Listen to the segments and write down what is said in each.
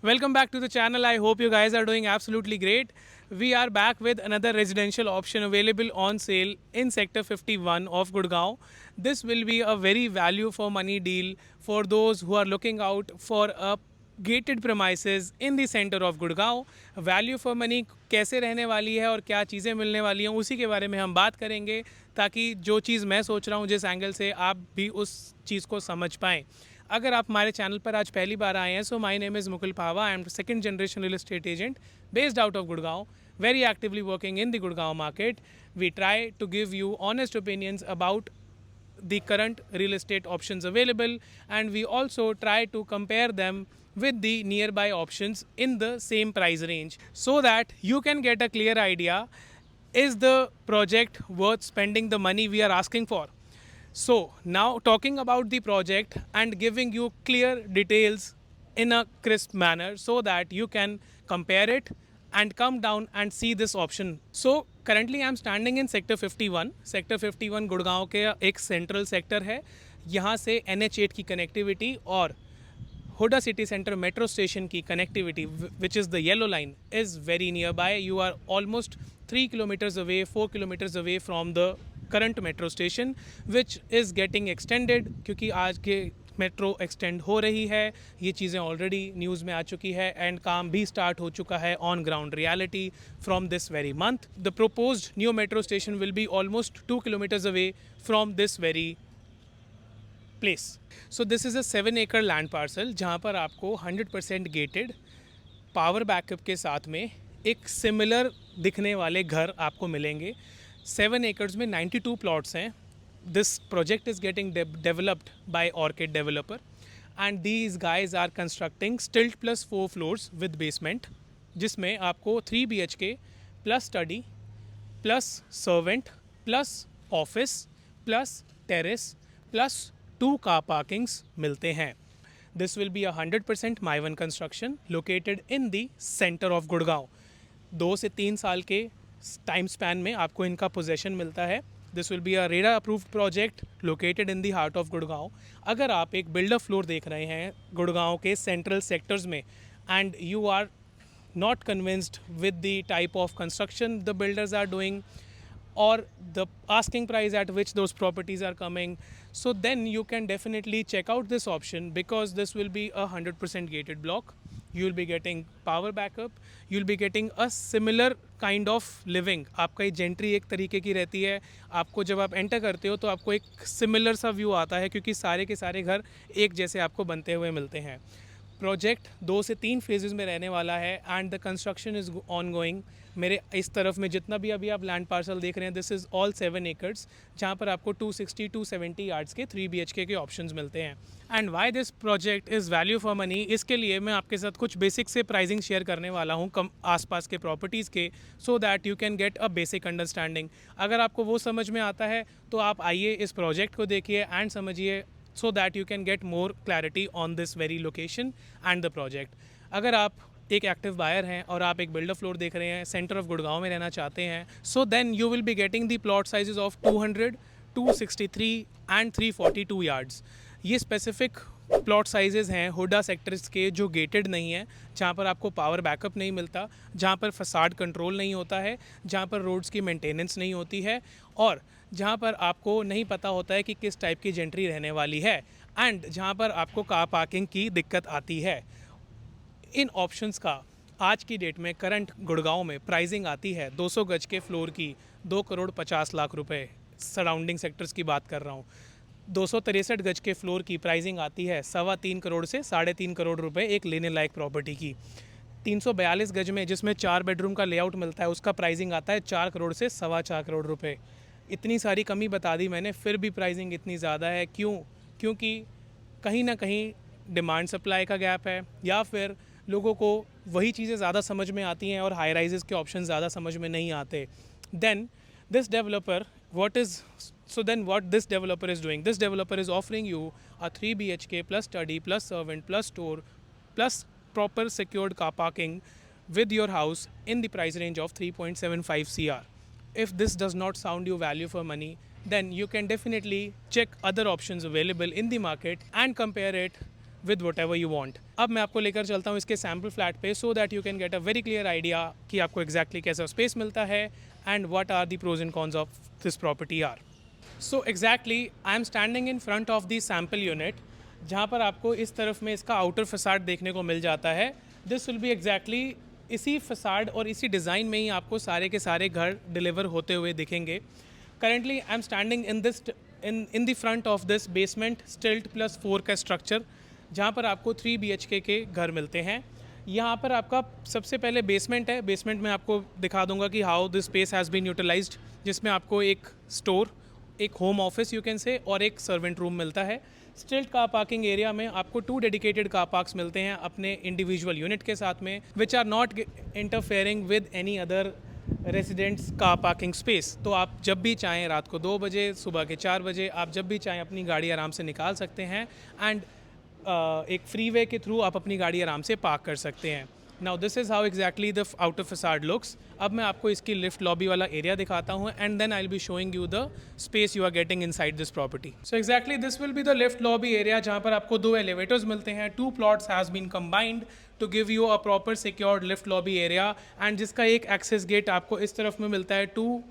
Welcome back to the channel. I hope you guys are doing absolutely great. We are back with another residential option available on sale in Sector 51 of Gurgaon. This will be a very value for money deal for those who are looking out for a gated premises in the center of Gurgaon. Value for money कैसे रहने वाली है और क्या चीज़ें मिलने वाली हैं उसी के बारे में हम बात करेंगे, ताकि जो चीज़ मैं सोच रहा हूँ जिस एंगल से आप भी उस चीज़ को समझ पाएँ. अगर आप हमारे चैनल पर आज पहली बार आए हैं, so my name is Mukul Pawa. I am second generation real estate agent based out of Gurgaon, very actively working in the Gurgaon market. We try to give you honest opinions about the current real estate options available, and we also try to compare them with the nearby options in the same price range, so that you can get a clear idea, is the project worth spending the money we are asking for. So now, talking about the project and giving you clear details in a crisp manner, so that you can compare it and come down and see this option. So currently I am standing in sector 51. Sector 51 Gurgaon के एक central sector है. यहाँ से NH8 की connectivity और Huda city centre metro station की connectivity, which is the yellow line, is very near by. You are almost 3 kilometres away, 4 kilometres away from the current metro station, which is getting extended, क्योंकि आज के metro extend हो रही है. ये चीज़ें already news में आ चुकी है एंड काम भी स्टार्ट हो चुका है on ground reality from this very month. The proposed new metro station will be almost 2 kilometres away from this very place. So this is अ 7 एकड़ लैंड पार्सल, जहाँ पर आपको 100% गेटेड पावर बैकअप के साथ में एक सिमिलर दिखने वाले घर आपको मिलेंगे. 7 एकर्स में 92 प्लॉट्स हैं. This project is getting developed by Orchid developer, and these guys are constructing stilt plus 4 floors with basement, जिसमें आपको 3 BHK plus study plus servant plus office plus terrace plus 2 car parkings मिलते हैं. This will be a 100% My One construction located in the center of Gurgaon. 2 से 3 साल के time span में आपको इनका पोजेशन मिलता है. This will be a RERA approved project located in the heart of Gurgaon. अगर आप एक बिल्डर फ्लोर देख रहे हैं गुड़गांव के सेंट्रल सेक्टर्स में, and you are not convinced with the type of construction the builders are doing, or the asking price at which those properties are coming, so then you can definitely check out this option, because this will be a 100% gated block. You will be getting power backup, you will be getting a similar kind of living. आपका ये gentry एक तरीके की रहती है. आपको जब आप एंटर करते हो तो आपको एक सिमिलर सा व्यू आता है, क्योंकि सारे के सारे घर एक जैसे आपको बनते हुए मिलते हैं. प्रोजेक्ट 2 से 3 फेजेस में रहने वाला है, and the construction is on going. मेरे इस तरफ में जितना भी अभी आप लैंड पार्सल देख रहे हैं, दिस इज़ ऑल 7 एकर्स, जहाँ पर आपको 260-270 यार्ड्स के 3 BHK के ऑप्शंस मिलते हैं. And why this project is value for money, इसके लिए मैं आपके साथ कुछ बेसिक से प्राइसिंग शेयर करने वाला हूँ कम आसपास के प्रॉपर्टीज़ के, so that you can get a basic understanding. अगर आपको वो समझ में आता है तो आप आइए इस प्रोजेक्ट को देखिए एंड समझिए, so that you can get more clarity on this very location and the project. अगर आप एक एक्टिव बायर हैं और आप एक बिल्डर फ्लोर देख रहे हैं, सेंटर ऑफ गुड़गांव में रहना चाहते हैं, so then you will be getting the plot sizes of 200, 263 and 342 yards. ये स्पेसिफिक प्लॉट साइजेस हैं हुडा सेक्टर्स के जो गेटेड नहीं है, जहाँ पर आपको पावर बैकअप नहीं मिलता, जहाँ पर फसाड कंट्रोल नहीं होता है, जहाँ पर रोड्स की मेंटेनेंस नहीं होती है, और जहाँ पर आपको नहीं पता होता है कि किस टाइप की जेंट्री रहने वाली है, एंड जहाँ पर आपको कार पार्किंग की दिक्कत आती है. इन ऑप्शंस का आज की डेट में करंट गुड़गांव में प्राइसिंग आती है 200 गज के फ्लोर की 2,50,00,000 रुपए. सराउंडिंग सेक्टर्स की बात कर रहा हूँ. 263 गज के फ्लोर की प्राइसिंग आती है 3.25 करोड़ से 3.5 करोड़ रुपए एक लेने लायक प्रॉपर्टी की. 342 गज में जिसमें 4 बेडरूम का लेआउट मिलता है, उसका प्राइसिंग आता है 4 करोड़ से 4.25 करोड़ रुपए. इतनी सारी कमी बता दी मैंने, फिर भी प्राइसिंग इतनी ज़्यादा है. क्यों? क्योंकि कहीं ना कहीं डिमांड सप्लाई का गैप है, या फिर लोगों को वही चीज़ें ज़्यादा समझ में आती हैं और हाई राइजेस के ऑप्शन ज़्यादा समझ में नहीं आते. Then this developer what this developer is doing, this developer is offering you a 3 BHK plus study plus servant plus store plus proper secured car parking with your house in the price range of 3.75 CR. If this does not sound you value for money, then you can definitely check other options available in the market and compare it with whatever you want. अब मैं आपको लेकर चलता हूँ इसके sample flat पे so that you can get a very clear idea कि आपको exactly कैसा space मिलता है and what are the pros and cons of this property are. So exactly I am standing in front of the sample unit जहाँ पर आपको इस तरफ में इसका आउटर फसाड देखने को मिल जाता है. This will be exactly इसी फसाड और इसी डिज़ाइन में ही आपको सारे के सारे घर डिलीवर होते हुए दिखेंगे. Currently I am standing in the front of this basement stilt plus 4 का स्ट्रक्चर जहाँ पर आपको 3 BHK के घर मिलते हैं. यहाँ पर आपका सबसे पहले बेसमेंट है. बेसमेंट में आपको दिखा दूंगा कि how this space has been utilised, जिसमें आपको एक स्टोर, एक home office you can say और एक सर्वेंट रूम मिलता है. स्टिल्ट कार पार्किंग एरिया में आपको 2 डेडिकेटेड कार पार्क्स मिलते हैं अपने इंडिविजुअल यूनिट के साथ में, which are not interfering with any other residents car parking space. तो आप जब भी चाहें रात को 2 बजे, सुबह के 4 बजे, आप जब भी चाहें अपनी गाड़ी आराम से निकाल सकते हैं एंड एक फ्रीवे के थ्रू आप अपनी गाड़ी आराम से पार्क कर सकते हैं. Now this is how exactly the outer facade looks. अब मैं आपको इसकी लिफ्ट लॉबी वाला एरिया दिखाता हूँ and then I will be showing you the space you are getting inside this property. So exactly this will be the lift lobby area जहाँ पर आपको 2 एलिवेटर्स मिलते हैं. 2 plots has been combined to give you a proper secured lift lobby area and जिसका एक access gate आपको इस तरफ में मिलता है to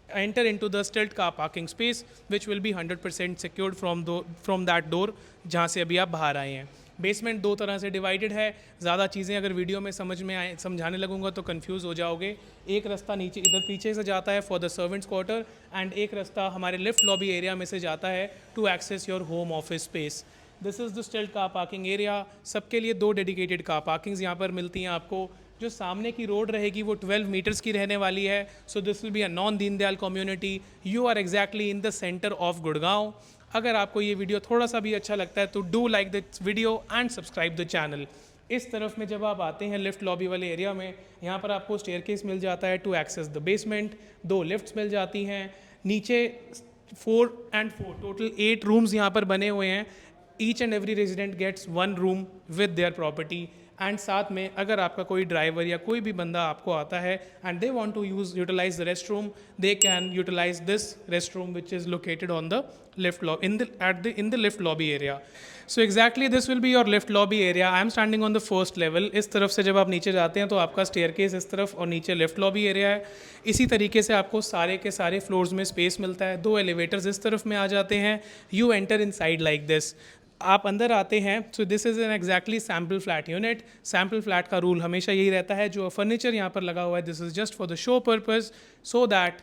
enter into the stilt car parking space which will be 100% secured from that door जहाँ से अभी आप बाहर आए हैं. बेसमेंट 2 तरह से डिवाइडेड है. ज़्यादा चीज़ें अगर वीडियो में समझाने लगूंगा तो कंफ्यूज हो जाओगे. एक रास्ता नीचे इधर पीछे से जाता है for the servants quarter and एक रास्ता हमारे लिफ्ट लॉबी एरिया में से जाता है to access your home office space. This is the stilt car parking area. सबके लिए 2 डेडिकेटेड कार पार्किंग्स यहाँ पर मिलती हैं आपको. जो सामने की रोड रहेगी वो 12 मीटर्स की रहने वाली है. So this will be a non Deendayal community. You are exactly in the centre of Gurgaon. अगर आपको ये वीडियो थोड़ा सा भी अच्छा लगता है तो do like this video and subscribe the channel. इस तरफ में जब आप आते हैं लिफ्ट लॉबी वाले एरिया में, यहाँ पर आपको स्टेयरकेस मिल जाता है to access the basement. 2 lifts मिल जाती हैं. नीचे 4 and 4 टोटल 8 रूम्स यहाँ पर बने हुए हैं. Each and every resident gets 1 room with their property. And साथ में अगर आपका कोई ड्राइवर या कोई भी बंदा आपको आता है and they want to utilise the rest room, they can utilise this rest room which is located on the lift lobby in the lift lobby area. So exactly this will be your lift lobby area. I am standing on the first level. इस तरफ से जब आप नीचे जाते हैं तो आपका स्टेयरकेस इस तरफ और नीचे लिफ्ट लॉबी एरिया है. इसी तरीके से आपको सारे के सारे फ्लोर्स में स्पेस मिलता है. 2 एलिवेटर्स इस तरफ में आ जाते हैं. You enter in side like this. आप अंदर आते हैं. सो this is an exactly sample flat unit. Sample flat का रूल हमेशा यही रहता है, जो फर्नीचर यहाँ पर लगा हुआ है this is just for the show purpose, so that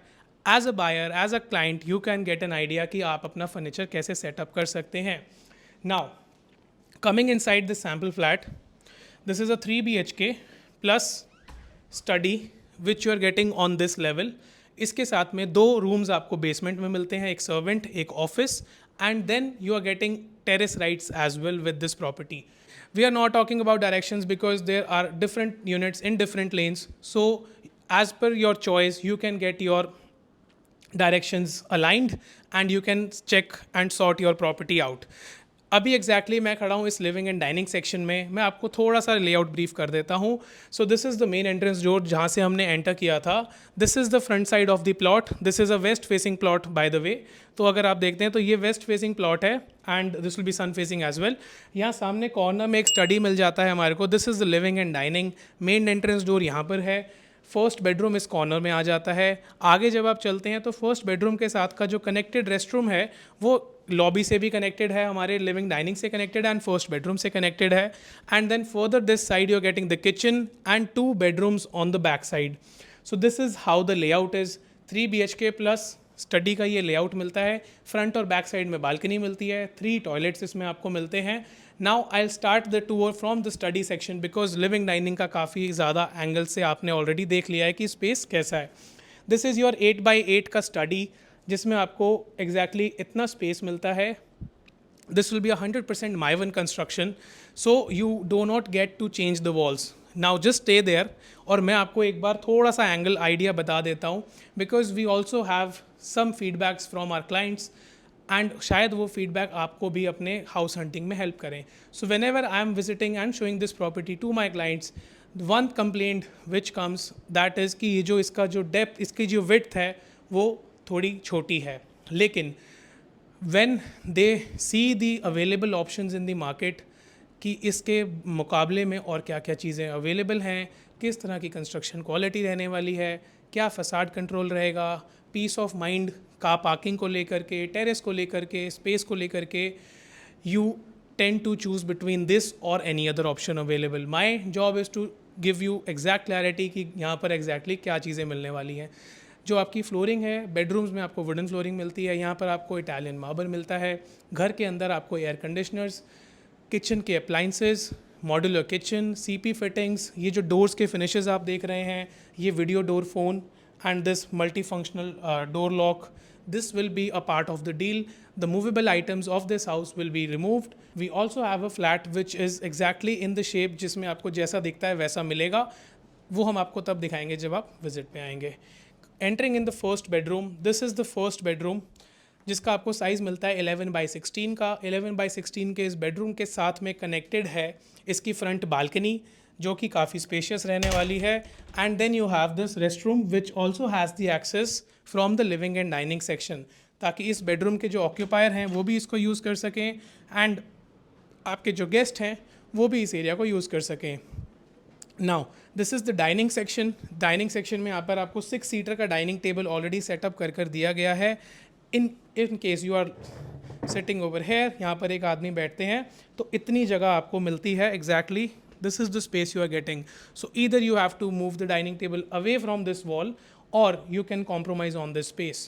as a buyer, as a client, you can get an idea कि आप अपना फर्नीचर कैसे सेटअप कर सकते हैं. Now coming inside this sample flat, this is a 3 BHK plus study which you are getting on this level. इसके साथ में 2 रूम्स आपको बेसमेंट में मिलते हैं, एक सर्वेंट, एक office, and then you are getting terrace rights as well with this property. We are not talking about directions because there are different units in different lanes. So as per your choice, you can get your directions aligned and you can check and sort your property out. अभी exactly मैं खड़ा हूँ इस living and dining section में. मैं आपको थोड़ा सा लेआउट ब्रीफ कर देता हूँ. So this is the main entrance door जहाँ से हमने एंटर किया था. This is the front side of the plot. This is a west facing plot by the way. तो अगर आप देखते हैं तो ये वेस्ट फेसिंग प्लॉट है and this will be sun facing as well. यहाँ सामने कॉर्नर में एक स्टडी मिल जाता है हमारे को. This is the living and dining. Main entrance door यहाँ पर है. फर्स्ट बेडरूम इस कॉर्नर में आ जाता है. आगे जब आप चलते हैं तो फर्स्ट बेडरूम के साथ का जो कनेक्टेड रेस्ट रूम है वो लॉबी से भी कनेक्टेड है, हमारे लिविंग डाइनिंग से कनेक्टेड एंड फर्स्ट बेडरूम से कनेक्टेड है. And then further this side you are getting the kitchen and 2 bedrooms on the back side. So this is how the layout is. 3 BHK plus study का ये layout मिलता है. Front और back side में balcony मिलती है. 3 toilets इसमें आपको मिलते हैं. Now I start the tour from the study section because living dining का काफ़ी ज़्यादा एंगल से आपने ऑलरेडी देख लिया है कि स्पेस कैसा है. दिस इज़ योर 8x8 का स्टडी जिसमें आपको एग्जैक्टली इतना स्पेस मिलता है. This will be 100% Mivan construction, so you do not get to change the walls. Now just stay there. और मैं आपको एक बार थोड़ा सा एंगल आइडिया बता देता हूँ because we also have some feedbacks from our clients and शायद वो फीडबैक आपको भी अपने हाउस हंटिंग में हेल्प करें. So whenever I am visiting and showing this property to my clients, one complaint which comes that is कि ये जो इसका जो डेप्थ, इसकी जो विड्थ है वो थोड़ी छोटी है. लेकिन when they see the available options in the market, कि इसके मुकाबले में और क्या क्या चीज़ें अवेलेबल हैं, किस तरह की कंस्ट्रक्शन क्वालिटी रहने वाली है, क्या फसाड कंट्रोल रहेगा, peace of mind car parking को लेकर के, टेरेस को लेकर के, स्पेस को लेकर के, you tend to choose between this or any other option available. My job is to give you exact clarity कि यहाँ पर exactly क्या चीज़ें मिलने वाली हैं. जो आपकी फ्लोरिंग है, बेडरूम्स में आपको वुडन फ्लोरिंग मिलती है, यहाँ पर आपको इटालियन मार्बल मिलता है, घर के अंदर आपको एयर कंडीशनर्स, किचन के appliances, modular kitchen, CP fittings, ये जो डोर्स के फिनिशेस आप देख रहे हैं, ये video door phone and this multifunctional door lock, this will be a part of the deal. The movable items of this house will be removed. We also have a flat which is exactly in the shape जिसमें आपको जैसा दिखता है वैसा मिलेगा, वो हम आपको तब दिखाएंगे जब आप विजिट पे आएंगे. Entering in the first bedroom, this is the first bedroom जिसका आपको साइज़ मिलता है 11/16 का. 11/16 के इस बेडरूम के साथ में कनेक्टेड है इसकी फ्रंट बालकनी जो कि काफ़ी स्पेशियस रहने वाली है. And then you have this rest room which also has the access from the living and dining section, ताकि इस बेडरूम के जो ऑक्यूपायर हैं वो भी इसको यूज़ कर सकें एंड आपके जो गेस्ट हैं वो भी इस एरिया को यूज़ कर सकें. Now this is the dining section. Dining section में यहाँ पर आपको 6 सीटर का डाइनिंग टेबल ऑलरेडी सेटअप कर दिया गया है. In case you are sitting over here, यहाँ पर एक आदमी बैठते हैं तो इतनी जगह आपको मिलती है. Exactly this is the space you are getting. So either you have to move the dining table away from this wall or you can compromise on this space.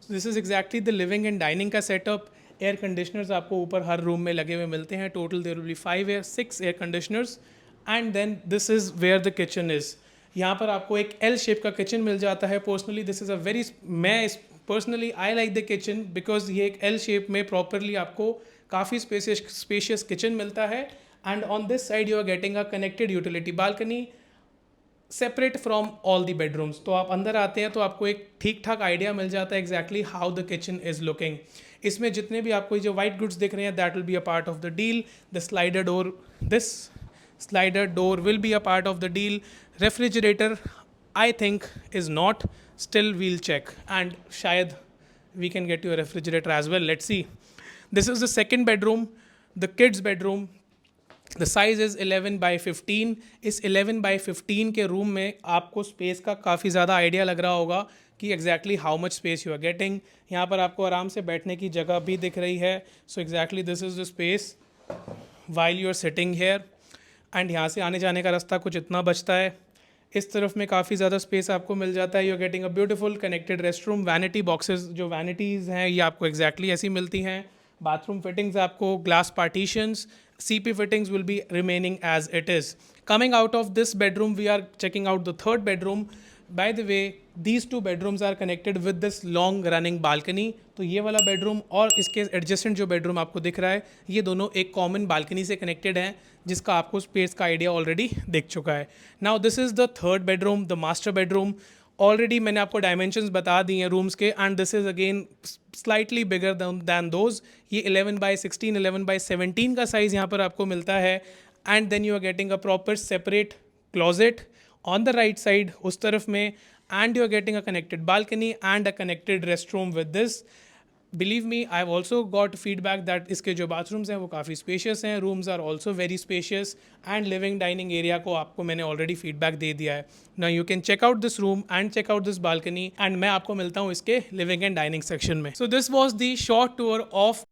So this is exactly the living and dining का setup. Air conditioners आपको ऊपर हर room में लगे हुए मिलते हैं. Total there will be 6 air conditioners and then this is where the kitchen is. यहाँ पर आपको एक L shape का kitchen मिल जाता है. Personally this is a very personally I like the kitchen because ये एक L shape में properly आपको काफ़ी spacious kitchen मिलता है. And on this side you are getting a connected utility balcony separate from all the bedrooms. तो आप अंदर आते हैं तो आपको एक ठीक ठाक आइडिया मिल जाता है exactly how the kitchen is looking. इसमें जितने भी आपको जो white goods दिख रहे हैं that will be a part of the deal. The slider door, this slider door will be a part of the deal. Refrigerator I think is not, still we'll check and शायद we can get you a refrigerator as well. Let's see. This is the second bedroom, the kids bedroom. The size is 11/15. इस 11/15 के room में आपको space का काफ़ी ज़्यादा idea लग रहा होगा कि exactly how much space you are getting. यहाँ पर आपको आराम से बैठने की जगह भी दिख रही है. So exactly this is the space while you are sitting here. And यहाँ से आने जाने का रास्ता कुछ इतना बचता है. इस तरफ में काफ़ी ज़्यादा स्पेस आपको मिल जाता है. You are getting a beautiful connected rest room. Vanity boxes, जो वैनिटीज़ हैं ये आपको exactly ऐसी मिलती हैं. बाथरूम फिटिंग्स आपको glass partitions, CP fittings will be remaining as it is. Coming out of this bedroom, we are checking out the third bedroom. By the way, these two bedrooms are connected with this long running balcony. तो ये वाला bedroom और इसके adjacent जो bedroom आपको दिख रहा है ये दोनों एक common balcony से connected हैं जिसका आपको space का idea already दिख चुका है. Now this is the third bedroom, the master bedroom. Already मैंने आपको डायमेंशंस बता दिए हैं रूम्स के and this is again slightly bigger than those. ये 11/16, 11/17 का साइज़ यहाँ पर आपको मिलता है. And then you are getting a proper separate closet on the right side उस तरफ में and you are getting a connected balcony and a connected rest room with this. Believe me, I have also got feedback that इसके जो bathrooms हैं वो काफ़ी spacious हैं. Rooms are also very spacious and living dining area को आपको मैंने already feedback दे दिया है. Now you can check out this room and check out this balcony एंड मैं आपको मिलता हूँ इसके लिविंग एंड डाइनिंग सेक्शन में. So this was the short tour of